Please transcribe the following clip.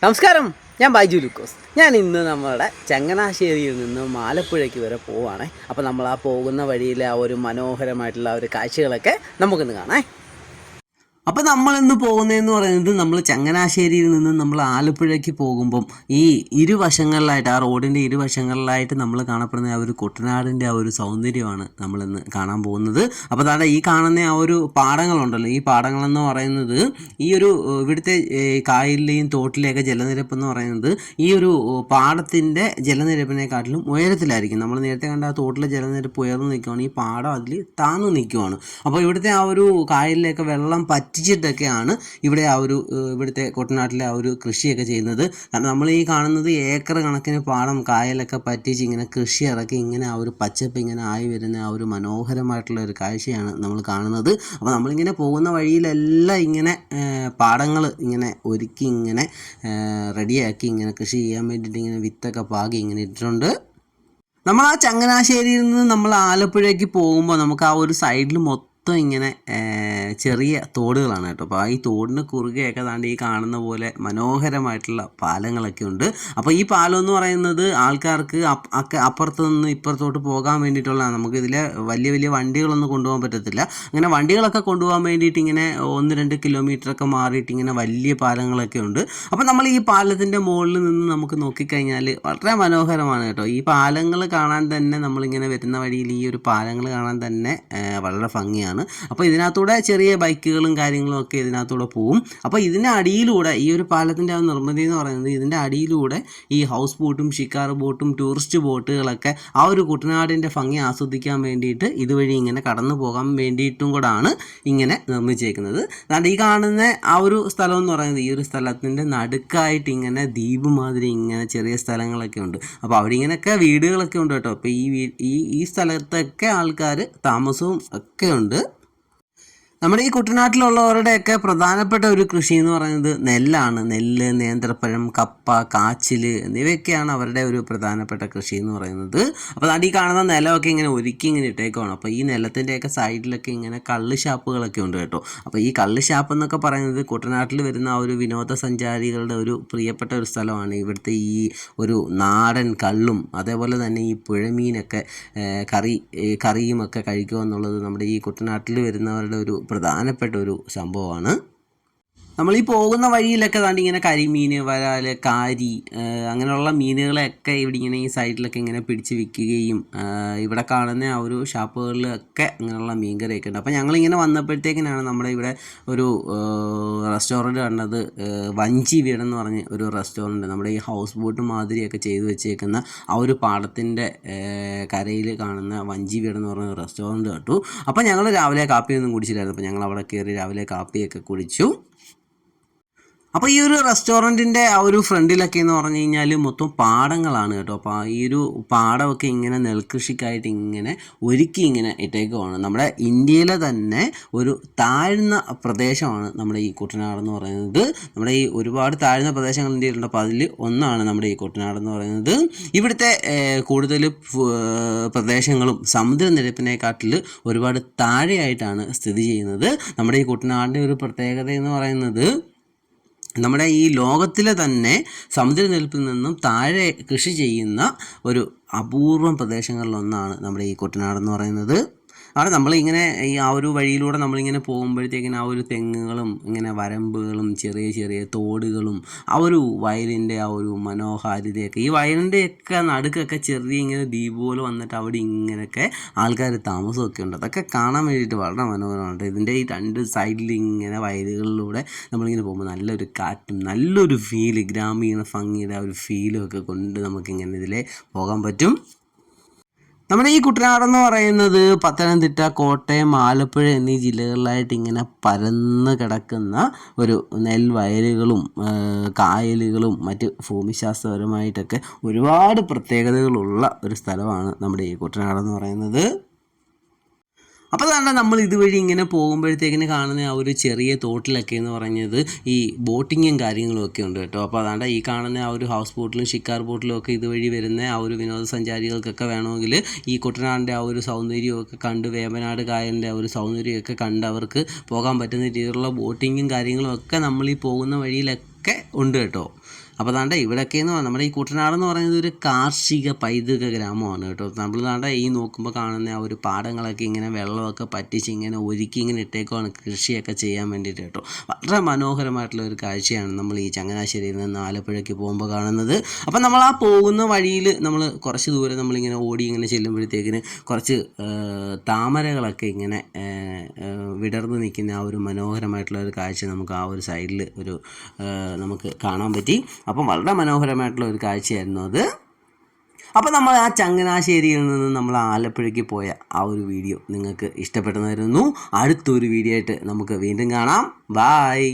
നമസ്കാരം, ഞാൻ ബൈജു ലൂക്കോസ്. ഞാൻ ഇന്ന് നമ്മുടെ ചങ്ങനാശ്ശേരിയിൽ നിന്ന് ആലപ്പുഴയ്ക്ക് വരെ പോവുകയാണേ. അപ്പോൾ നമ്മൾ ആ പോകുന്ന വഴിയിലെ ആ ഒരു മനോഹരമായിട്ടുള്ള ആ ഒരു കാഴ്ചകളൊക്കെ നമുക്കിന്ന് കാണാം. അപ്പോൾ നമ്മളിന്ന് പോകുന്നതെന്ന് പറയുന്നത് നമ്മൾ ചങ്ങനാശ്ശേരിയിൽ നിന്ന് നമ്മൾ ആലപ്പുഴയ്ക്ക് പോകുമ്പം ഈ ഇരുവശങ്ങളിലായിട്ട് ആ റോഡിൻ്റെ ഇരുവശങ്ങളിലായിട്ട് നമ്മൾ കാണപ്പെടുന്ന ആ ഒരു കുട്ടനാടിൻ്റെ ആ ഒരു സൗന്ദര്യമാണ് നമ്മളിന്ന് കാണാൻ പോകുന്നത്. അപ്പോൾ അതായത് ഈ കാണുന്ന ആ ഒരു പാടങ്ങളുണ്ടല്ലോ, ഈ പാടങ്ങളെന്ന് പറയുന്നത് ഈ ഒരു ഇവിടുത്തെ കായലിലെയും തോട്ടിലെയൊക്കെ ജലനിരപ്പ് എന്ന് പറയുന്നത് ഈ ഒരു പാടത്തിൻ്റെ ജലനിരപ്പിനെക്കാട്ടിലും ഉയരത്തിലായിരിക്കും. നമ്മൾ നേരത്തെ കണ്ട ആ തോട്ടിലെ ജലനിരപ്പ് ഉയർന്നു നിൽക്കുവാണ്, ഈ പാടം അതിൽ താന്നു നിൽക്കുവാണ്. അപ്പോൾ ഇവിടുത്തെ ആ ഒരു കായലിലേക്ക് വെള്ളം പറ്റിച്ചിട്ടൊക്കെയാണ് ഇവിടെ ആ ഒരു ഇവിടുത്തെ കുട്ടനാട്ടിലെ ആ ഒരു കൃഷിയൊക്കെ ചെയ്യുന്നത്. കാരണം നമ്മൾ ഈ കാണുന്നത് ഏക്കർ കണക്കിന് പാടം കായലൊക്കെ പറ്റിച്ച് ഇങ്ങനെ കൃഷി ഇറക്കി ഇങ്ങനെ ആ ഒരു പച്ചപ്പ് ഇങ്ങനെ ആയി വരുന്ന ആ ഒരു മനോഹരമായിട്ടുള്ള ഒരു കാഴ്ചയാണ് നമ്മൾ കാണുന്നത്. അപ്പോൾ നമ്മളിങ്ങനെ പോകുന്ന വഴിയിലെല്ലാം ഇങ്ങനെ പാടങ്ങൾ ഇങ്ങനെ ഒരുക്കി ഇങ്ങനെ റെഡിയാക്കി ഇങ്ങനെ കൃഷി ചെയ്യാൻ വേണ്ടിയിട്ട് ഇങ്ങനെ വിത്തൊക്കെ പാകി ഇങ്ങനെ ഇട്ടിട്ടുണ്ട്. നമ്മൾ ആ ചങ്ങനാശ്ശേരിയിൽ നിന്ന് നമ്മൾ ആലപ്പുഴയ്ക്ക് പോകുമ്പോൾ നമുക്ക് ആ ഒരു സൈഡിൽ മൊത്തം ഇങ്ങനെ ചെറിയ തോടുകളാണ് കേട്ടോ. അപ്പോൾ ഈ തോടിന് കുറുകെയൊക്കെ താണ്ട് ഈ കാണുന്ന പോലെ മനോഹരമായിട്ടുള്ള പാലങ്ങളൊക്കെ ഉണ്ട്. അപ്പോൾ ഈ പാലം എന്ന് പറയുന്നത് ആൾക്കാർക്ക് അപ്പുറത്ത് നിന്ന് ഇപ്പുറത്തോട്ട് പോകാൻ വേണ്ടിയിട്ടുള്ളതാണ്. നമുക്കിതിൽ വലിയ വലിയ വണ്ടികളൊന്നും കൊണ്ടുപോകാൻ പറ്റത്തില്ല. അങ്ങനെ വണ്ടികളൊക്കെ കൊണ്ടുപോകാൻ വേണ്ടിയിട്ട് ഇങ്ങനെ 1-2 കിലോമീറ്ററൊക്കെ മാറിയിട്ട് ഇങ്ങനെ വലിയ പാലങ്ങളൊക്കെ ഉണ്ട്. അപ്പോൾ നമ്മൾ ഈ പാലത്തിൻ്റെ മുകളിൽ നിന്ന് നമുക്ക് നോക്കിക്കഴിഞ്ഞാൽ വളരെ മനോഹരമാണ് കേട്ടോ. ഈ പാലങ്ങൾ കാണാൻ തന്നെ നമ്മളിങ്ങനെ വരുന്ന വഴിയിൽ ഈ ഒരു പാലങ്ങൾ കാണാൻ തന്നെ വളരെ ഭംഗിയാണ്. അപ്പോൾ ഇതിനകത്തൂടെ ചെറിയ ബൈക്കുകളും കാര്യങ്ങളും ഒക്കെ ഇതിനകത്തൂടെ പോവും. അപ്പോൾ ഇതിൻ്റെ അടിയിലൂടെ ഈ ഒരു പാലത്തിൻ്റെ ആ നിർമ്മിതി എന്ന് പറയുന്നത് ഇതിൻ്റെ അടിയിലൂടെ ഈ ഹൗസ് ബോട്ടും ഷിക്കാർ ബോട്ടും ടൂറിസ്റ്റ് ബോട്ടുകളൊക്കെ ആ ഒരു കുട്ടനാടിൻ്റെ ഭംഗി ആസ്വദിക്കാൻ വേണ്ടിയിട്ട് ഇതുവഴി ഇങ്ങനെ കടന്നു പോകാൻ വേണ്ടിയിട്ടും കൂടാണ് ഇങ്ങനെ നിർമ്മിച്ചേക്കുന്നത്. അതുകൊണ്ട് ഈ കാണുന്ന ആ ഒരു സ്ഥലം എന്ന് പറയുന്നത് ഈ ഒരു സ്ഥലത്തിൻ്റെ നടുക്കായിട്ട് ഇങ്ങനെ ദ്വീപ് മാതിരി ഇങ്ങനെ ചെറിയ സ്ഥലങ്ങളൊക്കെ ഉണ്ട്. അപ്പോൾ അവിടെ ഇങ്ങനെയൊക്കെ വീടുകളൊക്കെ ഉണ്ട് കേട്ടോ. അപ്പോൾ ഈ സ്ഥലത്തൊക്കെ ആൾക്കാർ താമസവും ഒക്കെ ഉണ്ട്. നമ്മുടെ ഈ കുട്ടനാട്ടിലുള്ളവരുടെയൊക്കെ പ്രധാനപ്പെട്ട ഒരു കൃഷി എന്ന് പറയുന്നത് നെല്ലാണ്. നെല്ല്, നേന്ത്രപ്പഴം, കപ്പ, കാച്ചിൽ എന്നിവയൊക്കെയാണ് അവരുടെ ഒരു പ്രധാനപ്പെട്ട കൃഷി എന്ന് പറയുന്നത്. അപ്പോൾ ഈ കാണുന്ന നിലമൊക്കെ ഇങ്ങനെ ഒരുക്കി ഇങ്ങനെ ഇട്ടേക്കുവാണ്. അപ്പോൾ ഈ നിലത്തിൻ്റെയൊക്കെ സൈഡിലൊക്കെ ഇങ്ങനെ കള്ള് ഷാപ്പുകളൊക്കെ ഉണ്ട് കേട്ടോ. അപ്പോൾ ഈ കള്ള് ഷാപ്പ് എന്നൊക്കെ പറയുന്നത് കുട്ടനാട്ടിൽ വരുന്ന ആ ഒരു വിനോദസഞ്ചാരികളുടെ ഒരു പ്രിയപ്പെട്ട ഒരു സ്ഥലമാണ്. ഇവിടുത്തെ ഈ ഒരു നാടൻ കള്ളും അതേപോലെ തന്നെ ഈ പുഴമീനൊക്കെ കറിയുമൊക്കെ കഴിക്കുക എന്നുള്ളത് നമ്മുടെ ഈ കുട്ടനാട്ടിൽ വരുന്നവരുടെ ഒരു പ്രധാനപ്പെട്ട ഒരു സംഭവമാണ്. നമ്മളീ പോകുന്ന വഴിയിലൊക്കെ താണ്ടി ഇങ്ങനെ കരിമീൻ, വരാൽ, കാരി അങ്ങനെയുള്ള മീനുകളെയൊക്കെ ഇവിടെ ഇങ്ങനെ ഈ സൈഡിലൊക്കെ ഇങ്ങനെ പിടിച്ച് വിൽക്കുകയും ഇവിടെ കാണുന്ന ആ ഒരു ഷാപ്പുകളിലൊക്കെ അങ്ങനെയുള്ള മീൻകറിയൊക്കെ ഉണ്ട്. അപ്പോൾ ഞങ്ങളിങ്ങനെ വന്നപ്പോഴത്തേക്കിനാണ് നമ്മുടെ ഇവിടെ ഒരു റെസ്റ്റോറൻറ്റ് കണ്ടത്. വഞ്ചി വീടെന്ന് പറഞ്ഞ് ഒരു റെസ്റ്റോറൻറ്റ്, നമ്മുടെ ഈ ഹൗസ് ബോട്ട് മാതിരിയൊക്കെ ചെയ്ത് വെച്ചേക്കുന്ന ആ ഒരു പാടത്തിൻ്റെ കരയിൽ കാണുന്ന വഞ്ചി വീടെന്ന് പറഞ്ഞ റെസ്റ്റോറൻറ്റ് കേട്ടു. അപ്പോൾ ഞങ്ങൾ രാവിലെ കാപ്പിയൊന്നും കുടിച്ചില്ലായിരുന്നു. അപ്പോൾ ഞങ്ങൾ അവിടെ കയറി രാവിലെ കാപ്പിയൊക്കെ കുടിച്ചു. അപ്പോൾ ഈ ഒരു റെസ്റ്റോറൻറ്റിൻ്റെ ആ ഒരു ഫ്രണ്ടിലൊക്കെ എന്ന് പറഞ്ഞു കഴിഞ്ഞാൽ മൊത്തം പാടങ്ങളാണ് കേട്ടോ. അപ്പോൾ ഈ ഒരു പാടമൊക്കെ ഇങ്ങനെ നെൽകൃഷിക്കായിട്ട് ഇങ്ങനെ ഒരുക്കി ഇങ്ങനെ ഇട്ടേക്കുവാണ്. നമ്മുടെ ഇന്ത്യയിലെ തന്നെ ഒരു താഴ്ന്ന പ്രദേശമാണ് നമ്മുടെ ഈ കുട്ടനാടെന്ന് പറയുന്നത്. നമ്മുടെ ഈ ഒരുപാട് താഴ്ന്ന പ്രദേശങ്ങൾ ഇന്ത്യയിലുണ്ട്. അപ്പോൾ അതിൽ ഒന്നാണ് നമ്മുടെ ഈ കുട്ടനാടെന്ന് പറയുന്നത്. ഇവിടുത്തെ കൂടുതൽ പ്രദേശങ്ങളും സമുദ്രനിരപ്പിനെക്കാട്ടിൽ ഒരുപാട് താഴെയായിട്ടാണ് സ്ഥിതി ചെയ്യുന്നത്. നമ്മുടെ ഈ കുട്ടനാടിൻ്റെ ഒരു പ്രത്യേകത എന്ന് പറയുന്നത് നമ്മുടെ ഈ ലോകത്തിലെ തന്നെ സമുദ്രനിരപ്പിൽ നിന്നും താഴെ കൃഷി ചെയ്യുന്ന ഒരു അപൂർവം പ്രദേശങ്ങളിലൊന്നാണ് നമ്മുടെ ഈ കുട്ടനാടെന്ന് പറയുന്നത്. അവിടെ നമ്മളിങ്ങനെ ഈ ആ ഒരു വഴിയിലൂടെ നമ്മളിങ്ങനെ പോകുമ്പോഴത്തേക്കിന് ആ ഒരു തെങ്ങുകളും ഇങ്ങനെ വരമ്പുകളും ചെറിയ ചെറിയ തോടുകളും ആ ഒരു വയലിൻ്റെ ആ ഒരു മനോഹാരിതയൊക്കെ, ഈ വയലിൻ്റെയൊക്കെ നടുക്കൊക്കെ ചെറിയ ഇങ്ങനെ ദ്വീപ് പോലെ വന്നിട്ട് അവിടെ ഇങ്ങനെയൊക്കെ ആൾക്കാർ താമസമൊക്കെ ഉണ്ട്. അതൊക്കെ കാണാൻ വേണ്ടിയിട്ട് വളരെ മനോഹരമാണ്. ഇതിൻ്റെ ഈ രണ്ട് സൈഡിൽ ഇങ്ങനെ വയലുകളിലൂടെ നമ്മളിങ്ങനെ പോകുമ്പോൾ നല്ലൊരു കാറ്റും നല്ലൊരു ഫീല്, ഗ്രാമീണ ഭംഗിയുടെ ആ ഒരു ഫീലും ഒക്കെ കൊണ്ട് നമുക്കിങ്ങനെ ഇതിലെ പോകാൻ പറ്റും. നമ്മുടെ ഈ കുട്ടനാടെന്ന് പറയുന്നത് പത്തനംതിട്ട, കോട്ടയം, ആലപ്പുഴ എന്നീ ജില്ലകളിലായിട്ട് ഇങ്ങനെ പരന്ന് കിടക്കുന്ന ഒരു നെൽവയലുകളും കായലുകളും മറ്റ് ഭൂമിശാസ്ത്രപരമായിട്ടൊക്കെ ഒരുപാട് പ്രത്യേകതകളുള്ള ഒരു സ്ഥലമാണ് നമ്മുടെ ഈ കുട്ടനാടെന്ന് പറയുന്നത്. അപ്പോൾ തന്നെ നമ്മൾ ഇതുവഴി ഇങ്ങനെ പോകുമ്പോഴത്തേക്കിന് കാണുന്ന ആ ഒരു ചെറിയ തോട്ടിലൊക്കെ എന്ന് പറഞ്ഞത് ഈ ബോട്ടിങ്ങും കാര്യങ്ങളും ഒക്കെ ഉണ്ട് കേട്ടോ. അപ്പോൾ അതാണ്ട് ഈ കാണുന്ന ആ ഒരു ഹൗസ് ബോട്ടിലും ഷിക്കാർ ബോട്ടിലും ഒക്കെ ഇതുവഴി വരുന്ന ആ ഒരു വിനോദസഞ്ചാരികൾക്കൊക്കെ വേണമെങ്കിൽ ഈ കുട്ടനാടിൻ്റെ ആ ഒരു സൗന്ദര്യമൊക്കെ കണ്ട്, വേമ്പനാട് കായലിൻ്റെ ആ ഒരു സൗന്ദര്യമൊക്കെ കണ്ട് അവർക്ക് പോകാൻ പറ്റുന്ന രീതിയിലുള്ള ബോട്ടിങ്ങും കാര്യങ്ങളും ഒക്കെ നമ്മൾ ഈ പോകുന്ന വഴിയിലൊക്കെ ഉണ്ട് കേട്ടോ. അപ്പോൾ ദാണ്ട ഇവിടെയൊക്കെയെന്ന് പറഞ്ഞാൽ നമ്മുടെ ഈ കുട്ടനാടെന്ന് പറയുന്നത് ഒരു കാർഷിക പൈതൃക ഗ്രാമമാണ് കേട്ടോ. നമ്മൾ ദാണ്ട ഈ നോക്കുമ്പോൾ കാണുന്ന ആ ഒരു പാടങ്ങളൊക്കെ ഇങ്ങനെ വെള്ളമൊക്കെ പറ്റിച്ച് ഇങ്ങനെ ഒരുക്കി ഇങ്ങനെ ഇട്ടേക്കുവാണ് കൃഷിയൊക്കെ ചെയ്യാൻ വേണ്ടിയിട്ട് കേട്ടോ. വളരെ മനോഹരമായിട്ടുള്ള ഒരു കാഴ്ചയാണ് നമ്മൾ ഈ ചങ്ങനാശ്ശേരിയിൽ നിന്ന് ആലപ്പുഴയ്ക്ക് പോകുമ്പോൾ കാണുന്നത്. അപ്പം നമ്മൾ ആ പോകുന്ന വഴിയിൽ നമ്മൾ കുറച്ച് ദൂരം നമ്മളിങ്ങനെ ഓടി ഇങ്ങനെ ചെല്ലുമ്പോഴത്തേക്കിന് കുറച്ച് താമരകളൊക്കെ ഇങ്ങനെ വിടർന്ന് നിൽക്കുന്ന ആ ഒരു മനോഹരമായിട്ടുള്ള ഒരു കാഴ്ച നമുക്ക് ആ ഒരു സൈഡിൽ ഒരു നമുക്ക് കാണാൻ പറ്റി. അപ്പം വളരെ മനോഹരമായിട്ടുള്ള ഒരു കാഴ്ചയായിരുന്നു അത്. അപ്പോൾ നമ്മൾ ആ ചങ്ങനാശ്ശേരിയിൽ നിന്ന് നമ്മൾ ആലപ്പുഴയ്ക്ക് പോയ ആ ഒരു വീഡിയോ നിങ്ങൾക്ക് ഇഷ്ടപ്പെട്ടെന്നായിരുന്നു. അടുത്തൊരു വീഡിയോ ആയിട്ട് നമുക്ക് വീണ്ടും കാണാം. ബായ്.